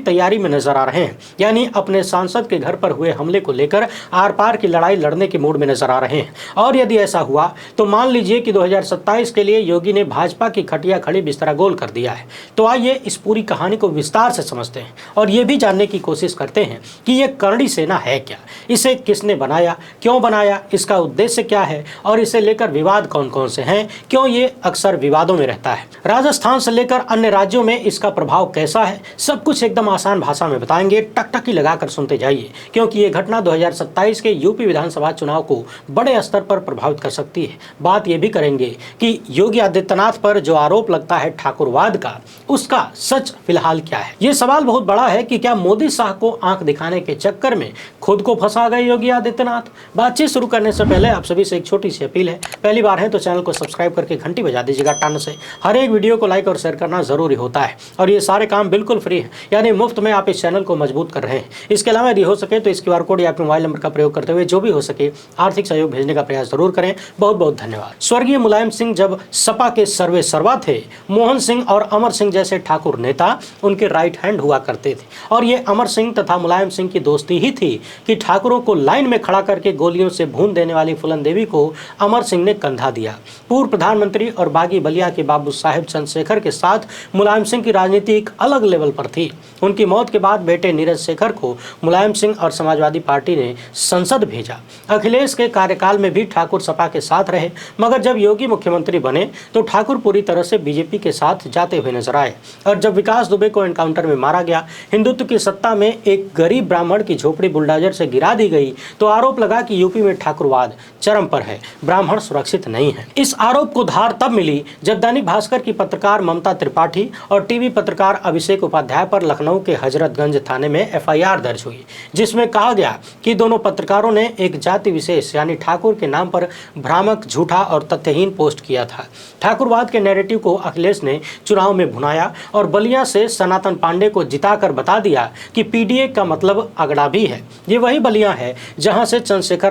तैयारी में नजर आ रहे हैं, यानी अपने सांसद के घर पर हुए हमले को लेकर आर पार की लड़ाई लड़ने के मूड में नजर आ रहे हैं। और यदि ऐसा हुआ तो मान लीजिए कि 2027 के लिए योगी ने भाजपा की खटिया खड़ी बिस्तरा गोल कर दिया है। तो आइए इस पूरी कहानी को विस्तार से समझते हैं और ये भी जानने की कोशिश करते हैं कि ये करणी सेना है क्या, इसे किसने बनाया, क्यों बनाया, इसका उद्देश्य क्या है और इसे लेकर विवाद कौन कौन से हैं, क्यों ये अक्सर विवादों में रहता है, राजस्थान से लेकर अन्य राज्यों में इसका प्रभाव कैसा है, सब कुछ एकदम आसान भाषा में बताएंगे। टकटकी लगाकर सुनते जाइए, क्योंकि ये घटना 2027 के यूपी विधानसभा चुनाव को बड़े स्तर पर प्रभावित कर सकती है। बात ये भी करेंगे कि योगी आदित्यनाथ पर जो आरोप लगता है ठाकुरवाद का, उसका सच फिलहाल क्या है। ये सवाल बहुत बड़ा है कि क्या मोदी शाह को आंख दिखाने के चक्कर में खुद को फंसा गए योगी आदित्यनाथ। बातचीत शुरू करने से पहले आप सभी से एक छोटी सी अपील है, पहली बार है तो चैनल को सब्सक्राइब करके घंटी बजा दीजिएगा टन से। हर एक वीडियो को लाइक और शेयर करना जरूरी होता है और ये सारे काम बिल्कुल फ्री है, यानी मुफ्त में आप इस चैनल को मजबूत कर रहे हैं। इसके अलावा यदि हो सके तो इस QR कोड या अपने मोबाइल नंबर का प्रयोग करते हुए जो भी हो सके आर्थिक सहयोग भेजने का प्रयास जरूर करें। बहुत बहुत धन्यवाद। स्वर्गीय मुलायम सिंह जब सपा के सर्वे सर्वा थे, मोहन सिंह और अमर सिंह जैसे ठाकुर नेता उनके राइट हैंड हुआ करते थे और ये अमर सिंह तथा मुलायम सिंह की दोस्ती ही थी कि ठाकुरों को लाइन में खड़ा करके गोलियों से भून देने वाली फूलन देवी को अमर सिंह ने कंधा दिया। पूर्व प्रधानमंत्री और बागी बलिया के बाबू साहेब चंद्रशेखर के साथ मुलायम सिंह की राजनीति एक अलग लेवल पर थी। उनकी मौत के बाद बेटे नीरज शेखर को मुलायम सिंह और समाजवादी पार्टी ने संसद भेजा। अखिलेश के कार्यकाल में भी ठाकुर सपा के साथ रहे, मगर जब योगी मुख्यमंत्री बने तो ठाकुर पूरी तरह से बीजेपी के साथ जाते हुए नजर आए। और जब विकास दुबे को एनकाउंटर में मारा गया, हिंदुत्व की सत्ता में एक गरीब ब्राह्मण की झोपड़ी बुलडोजर से गिरा दी गई, तो आरोप लगा कि यूपी में ठाकुरवाद चरम पर है, ब्राह्मण सुरक्षित नहीं है। इस आरोप को धार तब मिली जब दैनिक भास्कर की पत्रकार ममता त्रिपाठी और टीवी पत्रकार अभिषेक उपाध्याय पर लखनऊ के हजरतगंज थाने में FIR दर्ज हुई, जिसमें कहा गया कि दोनों पत्रकारों ने एक जाति विशेष यानी ठाकुर के नाम पर भ्रामक, झूठा और तथ्यहीन पोस्ट किया था। ठाकुरवाद के नैरेटिव को अखिलेश ने चुनाव में भुनाया और बलिया से सनातन पांडे को जिताकर बता दिया कि PDA का मतलब अगड़ा भी है। ये वही बलिया है जहां से चंद्रशेखर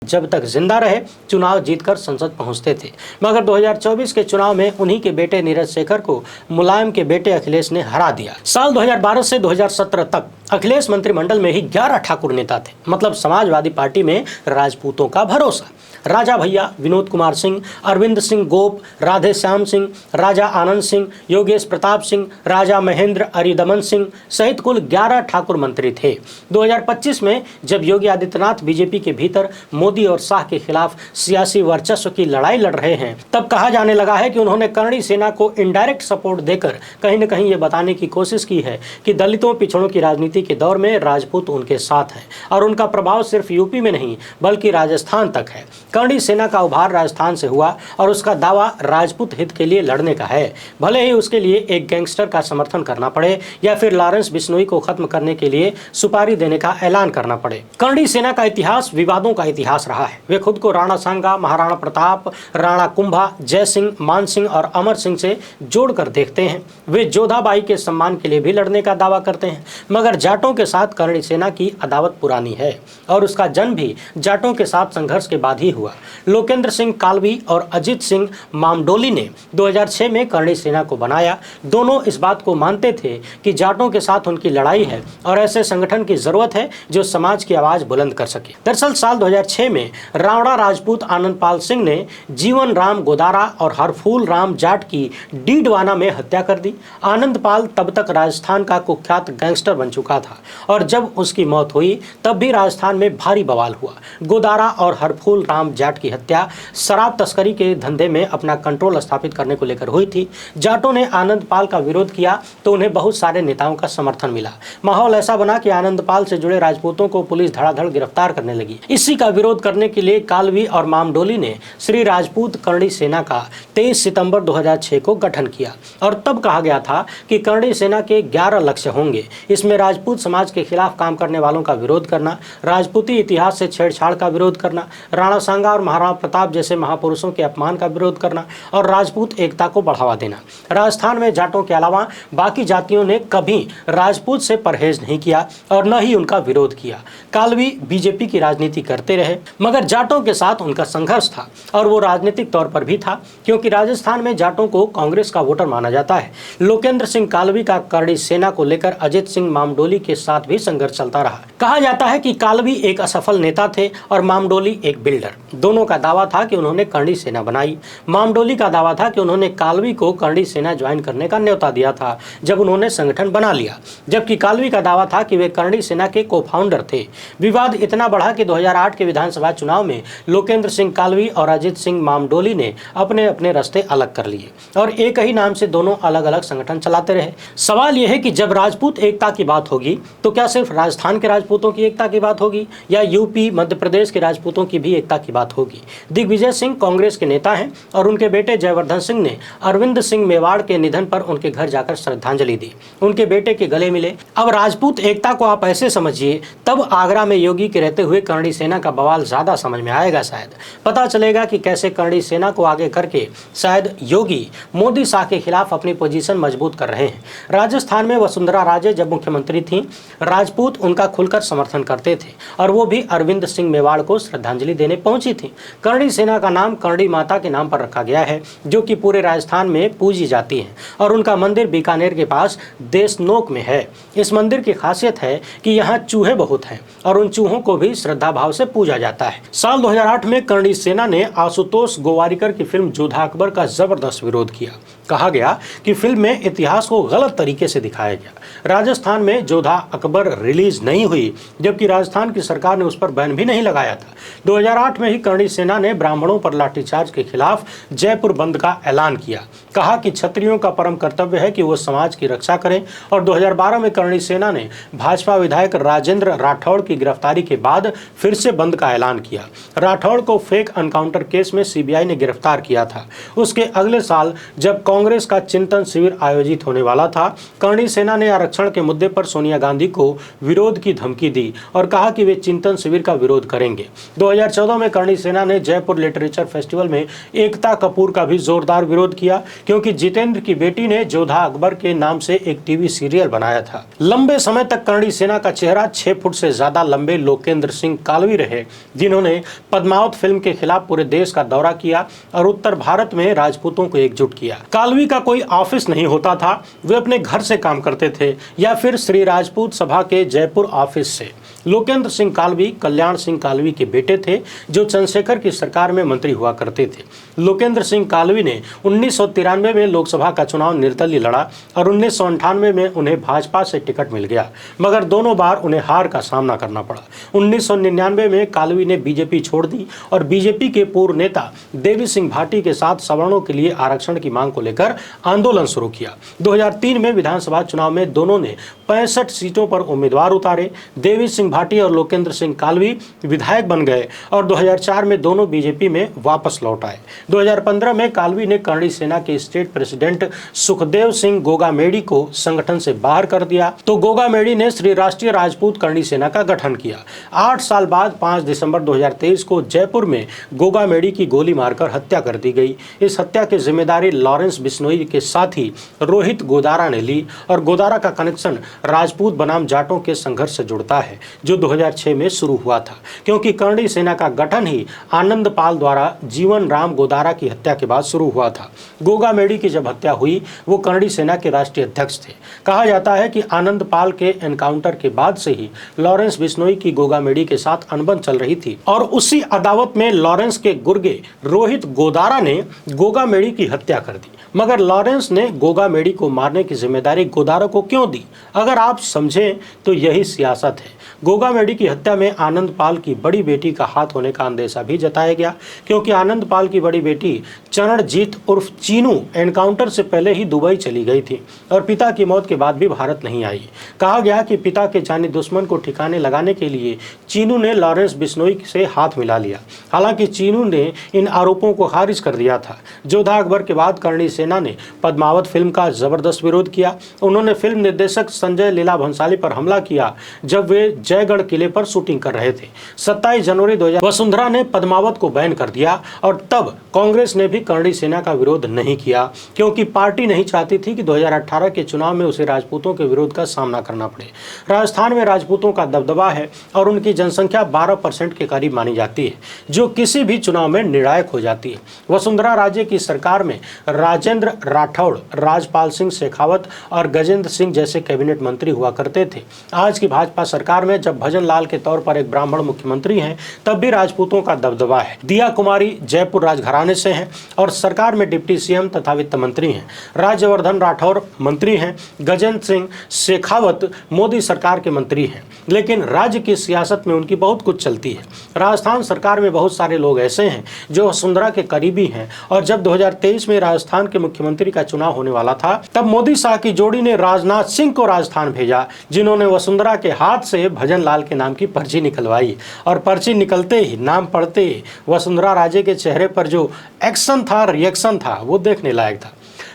जब तक जिंदा रहे चुनाव जीतकर संसद पहुंचते थे, मगर 2024 के चुनाव में उन्हीं के बेटे नीरज शेखर को मुलायम के बेटे अखिलेश ने हरा दिया। साल 2012 से 2017 तक अखिलेश मंत्रिमंडल में ही 11 ठाकुर नेता थे, मतलब समाजवादी पार्टी में राजपूतों का भरोसा। राजा भैया, विनोद कुमार सिंह, अरविंद सिंह गोप, राधे श्याम सिंह, राजा आनंद सिंह, योगेश प्रताप सिंह, राजा महेंद्र अरिदमन सिंह सहित कुल 11 ठाकुर मंत्री थे। 2025 में जब योगी आदित्यनाथ बीजेपी के भीतर मोदी और शाह के खिलाफ सियासी वर्चस्व की लड़ाई लड़ रहे हैं, तब कहा जाने लगा है कि उन्होंने करणी सेना को इनडायरेक्ट सपोर्ट देकर कहीं न कहीं ये बताने की कोशिश की है कि दलितों पिछड़ों की राजनीति के दौर में राजपूत उनके साथ हैं और उनका प्रभाव सिर्फ यूपी में नहीं बल्कि राजस्थान तक है। करणी सेना का उभार राजस्थान से हुआ और उसका दावा राजपूत हित के लिए लड़ने का है, भले ही उसके लिए एक गैंगस्टर का समर्थन करना पड़े या फिर लॉरेंस बिश्नोई को खत्म करने के लिए सुपारी देने का ऐलान करना पड़े। करणी सेना का इतिहास विवादों का इतिहास रहा है। वे खुद को राणा सांगा, महाराणा प्रताप, राणा कुंभा, जय सिंह, मान सिंह और अमर सिंह से जोड़कर देखते हैं। वे जोधाबाई के सम्मान के लिए भी लड़ने का दावा करते हैं, मगर जाटों के साथ करणी सेना की अदावत पुरानी है और उसका जन्म भी जाटों के साथ संघर्ष के बाद ही हुआ। लोकेंद्र सिंह कालवी और अजित सिंह मामडोली ने 2006 में करणी सेना को बनाया। दोनों इस बात को मानते थे कि जाटों के साथ उनकी लड़ाई है और ऐसे संगठन की जरूरत है जो समाज की आवाज बुलंद कर सके। दरअसल साल 2006 में रावड़ा राजपूत आनंद पाल सिंह ने जीवन राम गोदारा और हरफूल राम जाट की डीडवाना में हत्या कर दी। आनंद पाल तब तक राजस्थान का कुख्यात गैंगस्टर बन चुका था और जब उसकी मौत हुई तब भी राजस्थान में भारी बवाल हुआ। गोदारा और हरफूल राम जाट की हत्या शराब तस्करी के धंधे में अपना कंट्रोल स्थापित करने को लेकर हुई थी। जाटों ने आनंद पाल का विरोध किया तो उन्हें बहुत सारे नेताओं का समर्थन मिला। माहौल ऐसा बना कि आनंद पाल से जुड़े राजपूतों को पुलिस धड़ाधड़ गिरफ्तार करने लगी। इसी का विरोध करने के लिए कालवी और मामडोली ने श्री राजपूत करणी सेना का 23 सितंबर 2006 को गठन किया और तब कहा गया था कि करणी सेना के 11 लक्ष्य होंगे। इसमें राजपूत राजपूत समाज के खिलाफ काम करने वालों का विरोध करना, राजपूती इतिहास से छेड़छाड़ का विरोध करना, राणा सांगा और महाराणा प्रताप जैसे महापुरुषों के अपमान का विरोध करना और राजपूत एकता को बढ़ावा देना। राजस्थान में जाटों के अलावा बाकी जातियों ने कभी राजपूत से परहेज नहीं किया और न ही उनका विरोध किया। कालवी बीजेपी की राजनीति करते रहे, मगर जाटों के साथ उनका संघर्ष था और वो राजनीतिक तौर पर भी था, क्योंकि राजस्थान में जाटों को कांग्रेस का वोटर माना जाता है। लोकेंद्र सिंह कालवी का करड़ी सेना को लेकर अजित सिंह मामडोली के साथ भी संघर्ष चलता रहा। कहा जाता है कि कालवी एक असफल नेता थे और मामडोली एक बिल्डर। दोनों का दावा था कि उन्होंने करड़ी सेना बनाई। मामडोली का दावा था कि उन्होंने कालवी को करड़ी सेना ज्वाइन करने का न्योता दिया था जब उन्होंने संगठन बना लिया, जबकि कालवी का दावा था कि वे करड़ी सेना के को फाउंडर थे। विवाद इतना बढ़ा कि 2008 के विधानसभा चुनाव में लोकेंद्र सिंह कालवी और अजित सिंह मामडोली ने अपने अपने रास्ते अलग कर लिए और एक ही नाम से दोनों अलग अलग संगठन चलाते रहे। सवाल यह है कि जब राजपूत एकता की बात होगी तो क्या सिर्फ राजस्थान के राजपूतों की एकता की बात होगी या यूपी मध्य प्रदेश के राजपूतों की भी एकता की बात होगी? दिग्विजय सिंह कांग्रेस के नेता हैं और उनके बेटे जयवर्धन सिंह ने अरविंद सिंह मेवाड़ के निधन पर उनके घर जाकर श्रद्धांजलि दी, उनके बेटे के गले मिले। अब राजपूत एकता को आप ऐसे समझिए, तब आगरा में योगी के रहते हुए करड़ी सेना का बवाल ज्यादा समझ में आएगा। शायद पता चलेगा कि कैसे करड़ी सेना को आगे करके शायद योगी मोदी शाह के खिलाफ अपनी पोजीशन मजबूत कर रहे हैं। राजस्थान में वसुंधरा राजे जब मुख्यमंत्री थीं, राजपूत उनका खुलकर समर्थन करते थे और वो भी अरविंद सिंह मेवाड़ को श्रद्धांजलि देने पहुंची थी। करड़ी सेना का नाम करड़ी माता के नाम पर रखा गया है, जो कि पूरे राजस्थान में पूजी जाती है और उनका मंदिर बीकानेर के पास देशनोक में है। इस मंदिर की खासियत है कि यहाँ चूहे बहुत हैं और उन चूहों को भी श्रद्धा भाव से पूजा जाता है। साल 2008 में करड़ी सेना ने आशुतोष गोवारिकर की फिल्म जोधा अकबर का जबरदस्त विरोध किया। कहा गया कि फिल्म में इतिहास को गलत तरीके से दिखाया गया। राजस्थान में जोधा अकबर रिलीज नहीं हुई, जबकि राजस्थान की सरकार ने उस पर बैन भी नहीं लगाया था। 2008 में ही करड़ी सेना ने ब्राह्मणों पर लाठीचार्ज के खिलाफ जयपुर बंद का ऐलान किया। कहा कि क्षत्रियों का परम कर्तव्य है कि वो समाज की रक्षा करें और 2012 में करड़ी सेना ने भाजपा विधायक राजेंद्र राठौड़ की गिरफ्तारी के बाद फिर से बंद का ऐलान किया। राठौड़ को फेक एनकाउंटर केस में सीबीआई ने गिरफ्तार किया था। उसके अगले साल जब कांग्रेस का चिंतन शिविर आयोजित होने वाला था, करड़ी सेना ने आरक्षण के मुद्दे पर सोनिया गांधी को विरोध की धमकी दी और कहा कि वे चिंतन शिविर का विरोध करेंगे। 2014 में करड़ी सेना ने जयपुर लिटरेचर फेस्टिवल में एकता कपूर का भी जोरदार विरोध किया, क्योंकि जितेंद्र की बेटी ने जोधा अकबर के नाम से एक टीवी सीरियल बनाया था। लंबे समय तक करड़ी सेना का चेहरा 6 फुट से ज्यादा लंबे लोकेंद्र सिंह कालवी रहे, जिन्होंने पद्मावत फिल्म के खिलाफ पूरे देश का दौरा किया और उत्तर भारत में राजपूतों को एकजुट किया। कालवी का कोई ऑफिस नहीं होता था, वे अपने घर से काम करते थे या फिर श्री राजपूत सभा के जयपुर ऑफिस से। लोकेंद्र सिंह कालवी कल्याण सिंह कालवी के बेटे थे, जो चंद्रशेखर की सरकार में मंत्री हुआ करते थे। लोकेंद्र सिंह कालवी ने 1993 में लोकसभा का चुनाव निर्दलीय लड़ा और 1998 में उन्हें भाजपा से टिकट मिल गया, मगर दोनों बार उन्हें हार का सामना करना पड़ा। 1999 में कालवी ने बीजेपी छोड़ दी और बीजेपी के पूर्व नेता देवी सिंह भाटी के साथ सवर्णों के लिए आरक्षण की मांग को लेकर आंदोलन शुरू किया। 2003 में विधानसभा चुनाव में दोनों ने 65 सीटों पर उम्मीदवार उतारे। देवी सिंह भाटी और लोकेंद्र सिंह कालवी विधायक बन गए और 2004 में दोनों बीजेपी में वापस लौट आए। 2015 में कालवी ने करड़ी सेना के स्टेट प्रेसिडेंट सुखदेव सिंह गोगामेडी को संगठन से बाहर कर दिया, तो गोगामेडी ने श्री राष्ट्रीय राजपूत करड़ी सेना का गठन किया। 8 साल बाद 5 दिसंबर 2023 को जयपुर में गोगामेडी की गोली मारकर हत्या कर दी गई। इस हत्या की जिम्मेदारी लॉरेंस बिश्नोई के साथी रोहित गोदारा ने ली और गोदारा का कनेक्शन राजपूत बनाम जाटों के संघर्ष से जुड़ता है, जो 2006 में शुरू हुआ था, क्योंकि करड़ी सेना का गठन ही आनंद पाल द्वारा जीवन राम गोदारा की हत्या के बाद शुरू हुआ था। गोगामेडी की जब हत्या हुई, वो करड़ी सेना के राष्ट्रीय अध्यक्ष थे। कहा जाता है कि आनंद पाल के एनकाउंटर के बाद से ही लॉरेंस बिश्नोई की गोगामेडी के साथ अनबन चल रही थी और उसी अदावत में लॉरेंस के गुर्गे रोहित गोदारा ने गोगामेडी की हत्या कर दी। मगर लॉरेंस ने गोगामेडी को मारने की जिम्मेदारी गोदारा को क्यों दी? अगर आप समझें तो यही सियासत है। गोगामेडी की हत्या में आनंद पाल की बड़ी बेटी का हाथ होने का अंदेशा भी जताया गया, क्योंकि आनंद पाल की बड़ी बेटी चरणजीत उर्फ चीनू एनकाउंटर से पहले ही दुबई चली गई थी और पिता की मौत के बाद भी भारत नहीं आई। कहा गया कि पिता के जानी दुश्मन को ठिकाने लगाने के लिए चीनू ने लॉरेंस बिश्नोई से हाथ मिला लिया। हालांकि चीनू ने इन आरोपों को खारिज कर दिया था। जोधा अकबर के बाद करणी सेना ने पद्मावत फिल्म का जबरदस्त विरोध किया। उन्होंने फिल्म निर्देशक संजय लीला भंसाली पर हमला किया जब वे जयगढ़ किले पर शूटिंग कर रहे थे। 27 जनवरी 2000 वसुंधरा ने पद्मावत को बैन कर दिया और तब कांग्रेस ने भी करणी सेना का विरोध नहीं किया, क्योंकि पार्टी नहीं चाहती थी कि 2018 के चुनाव में उसे राजपूतों के विरोध का सामना करना पड़े। राजस्थान में राजपूतों का दबदबा है और उनकी जनसंख्या 12% के करीब मानी जाती है, जो किसी भी चुनाव में निर्णायक हो जाती है। वसुंधरा राजे की सरकार में राजेंद्र राठौड़, राजपाल सिंह शेखावत और गजेंद्र सिंह जैसे कैबिनेट मंत्री हुआ करते थे। आज की भाजपा सरकार में जब भजन लाल के तौर पर एक ब्राह्मण मुख्यमंत्री हैं, तब भी राजपूतों का दबदबा है। दिया कुमारी जयपुर राजघराने से हैं और सरकार में डिप्टी सीएम तथा वित्त मंत्री हैं। राज्यवर्धन राठौर मंत्री हैं। गजेंद्र सिंह शेखावत मोदी सरकार के मंत्री हैं, लेकिन राज्य की सियासत में उनकी बहुत कुछ चलती है। राजस्थान सरकार में बहुत सारे लोग ऐसे हैं जो वसुंधरा के करीबी हैं और जब 2023 में राजस्थान के मुख्यमंत्री का चुनाव होने वाला था, तब मोदी शाह की जोड़ी ने राजनाथ सिंह को राजस्थान भेजा, जिन्होंने वसुंधरा के हाथ से भजन लाल के नाम की पर्ची निकलवाई और पर्ची निकलते ही, नाम पढ़ते ही वसुंधरा राजे के चेहरे पर जो एक्शन था, रिएक्शन था, वो देखने लायक था।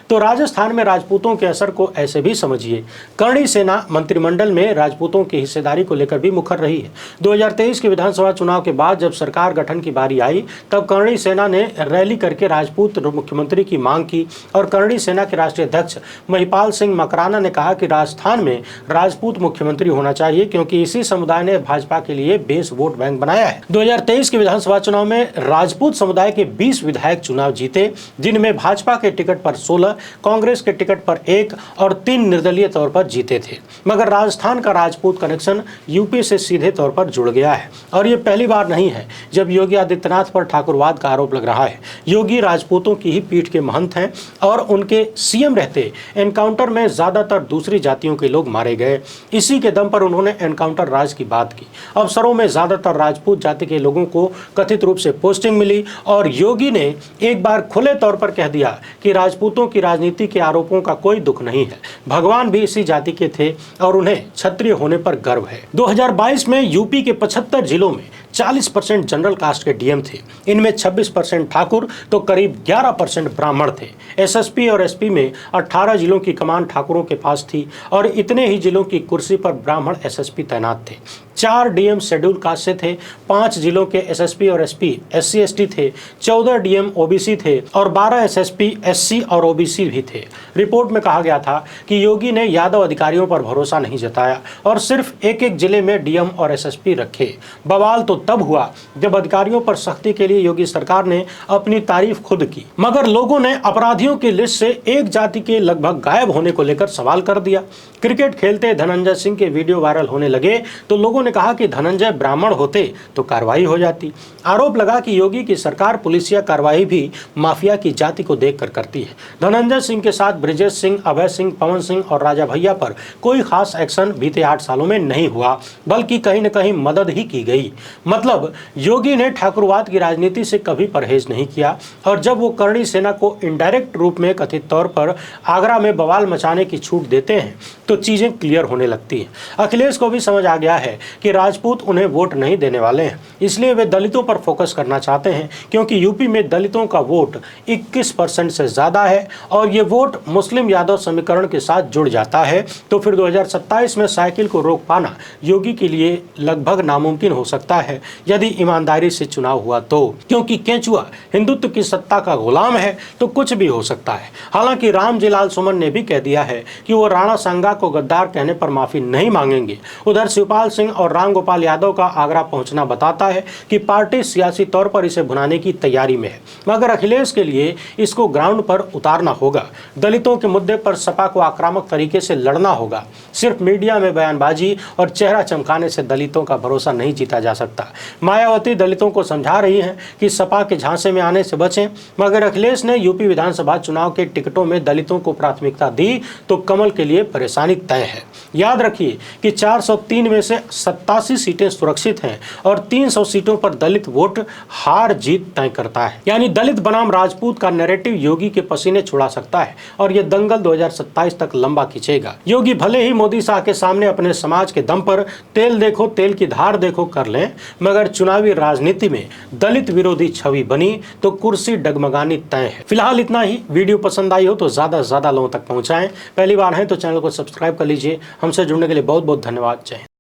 तो राजस्थान में राजपूतों के असर को ऐसे भी समझिए। करणी सेना मंत्रिमंडल में राजपूतों की हिस्सेदारी को लेकर भी मुखर रही है। 2023 के विधानसभा चुनाव के बाद जब सरकार गठन की बारी आई, तब करणी सेना ने रैली करके राजपूत मुख्यमंत्री की मांग की और करणी सेना के राष्ट्रीय अध्यक्ष महिपाल सिंह मकराना ने कहा कि राजस्थान में राजपूत मुख्यमंत्री होना चाहिए, क्योंकि इसी समुदाय ने भाजपा के लिए बेस वोट बैंक बनाया है। 2023 के विधानसभा चुनाव में राजपूत समुदाय के 20 विधायक चुनाव जीते, जिनमें भाजपा के टिकट पर 16, कांग्रेस के टिकट पर 1 और 3 निर्दलीय तौर पर जीते थे। मगर राजस्थान का राजपूत कनेक्शन यूपी से सीधे तौर पर जुड़ गया है और ये पहली बार नहीं है जब योगी आदित्यनाथ पर ठाकुरवाद का आरोप लग रहा है। योगी राजपूतों की ही पीठ के महंत हैं और उनके सीएम रहते एनकाउंटर में ज्यादातर दूसरी जातियों के लोग मारे गए। इसी के दम पर उन्होंने एनकाउंटर राज की बात की। अफसरों में ज्यादातर राजपूत जाति के लोगों को कथित रूप से पोस्टिंग मिली और योगी ने एक बार खुले तौर पर कह दिया कि राजपूतों की राजनीति के आरोपों का कोई दुख नहीं है, भगवान भी इसी जाति के थे और उन्हें क्षत्रिय होने पर गर्व है। 2022 में यूपी के 75 जिलों में 40% जनरल कास्ट के डीएम थे। इनमें 26% ठाकुर तो करीब 11% ब्राह्मण थे। एसएसपी और एसपी में 18 जिलों की कमान ठाकुरों के पास थी और इतने ही जिलों की कुर्सी पर ब्राह्मण एसएसपी तैनात थे। 4 डीएम शेड्यूल कास्ट से थे, 5 जिलों के एसएसपी और एसपी एससी एसटी थे, 14 डीएम ओबीसी थे और 12 एसएसपी एससी और ओबीसी भी थे। रिपोर्ट में कहा गया था कि योगी ने यादव अधिकारियों पर भरोसा नहीं जताया और सिर्फ एक जिले में डीएम और एसएसपी रखे। बवाल तो तब हुआ जब अधिकारियों पर सख्ती के लिए योगी सरकार ने अपनी तारीफ खुद की, मगर लोगों ने अपराधियों की लिस्ट से एक जाति के लगभग गायब होने को लेकर सवाल कर दिया। क्रिकेट खेलते धनंजय सिंह के वीडियो वायरल होने लगे तो लोगों ने कहा कि धनंजय ब्राह्मण होते तो कार्रवाई हो जाती। आरोप लगा कि योगी की सरकार पुलिसिया कार्रवाई भी माफिया की जाति को देखकर करती है। धनंजय सिंह के साथ ब्रिजेश सिंह, अभय सिंह, पवन सिंह और राजा भैया पर कोई खास एक्शन बीते 8 सालों में नहीं हुआ, बल्कि कहीं न कहीं मदद ही की गई। मतलब योगी ने ठाकुरवाद की राजनीति से कभी परहेज नहीं किया और जब वो करणी सेना को इनडायरेक्ट रूप में कथित तौर पर आगरा में बवाल मचाने की छूट देते हैं तो चीजें क्लियर होने लगती हैं। अखिलेश को भी समझ आ गया है कि राजपूत उन्हें वोट नहीं देने वाले हैं, इसलिए वे दलितों पर फोकस करना चाहते हैं, क्योंकि यूपी में दलितों का वोट 21% से ज्यादा है और ये वोट मुस्लिम यादव समीकरण के साथ जुड़ जाता है। तो फिर 2027 में साइकिल को रोक पाना योगी के लिए लगभग नामुमकिन हो सकता है यदि ईमानदारी से चुनाव हुआ तो, क्योंकि केंचुआ हिंदुत्व की सत्ता का गुलाम है तो कुछ भी हो सकता है। हालांकि रामजीलाल सुमन ने भी कह दिया है कि वो राणा सांगा को गद्दार कहने पर माफी नहीं मांगेंगे। उधर शिवपाल सिंह और रामगोपाल यादव का आगरा पहुंचना बताता है कि पार्टी सियासी तौर पर इसे भुनाने की तैयारी में है, मगर अखिलेश के लिए इसको ग्राउंड पर उतारना होगा। दलितों के मुद्दे पर सपा को आक्रामक तरीके से लड़ना होगा। सिर्फ मीडिया में बयानबाजी और चेहरा चमकाने से दलितों का भरोसा नहीं जीता जा सकता। मायावती दलितों को समझा रही हैं कि सपा के झांसे में आने से बचें, मगर अखिलेश ने यूपी विधानसभा चुनाव के टिकटों में दलितों को प्राथमिकता दी तो कमल के लिए परेशानी डगमगानी तय है। याद रखिए कि 403 में से 87 सीटें सुरक्षित हैं और 300 सीटों पर दलित वोट हार जीत तय करता है। यानी दलित बनाम राजपूत का नैरेटिव योगी के पसीने छुड़ा सकता है और यह दंगल 2027 तक लंबा खींचेगा। योगी भले ही मोदी शाह के सामने अपने समाज के दम पर तेल देखो तेल की धार देखो कर लें, मगर चुनावी राजनीति में दलित विरोधी छवि बनी तो कुर्सी डगमगानी तय है। फिलहाल इतना ही। वीडियो पसंद आई हो तो ज्यादा से ज्यादा लोगों तक पहुंचाएं। पहली बार है तो चैनल को सब्सक्राइब कर लीजिए। हमसे जुड़ने के लिए बहुत बहुत धन्यवाद। जय हिंद।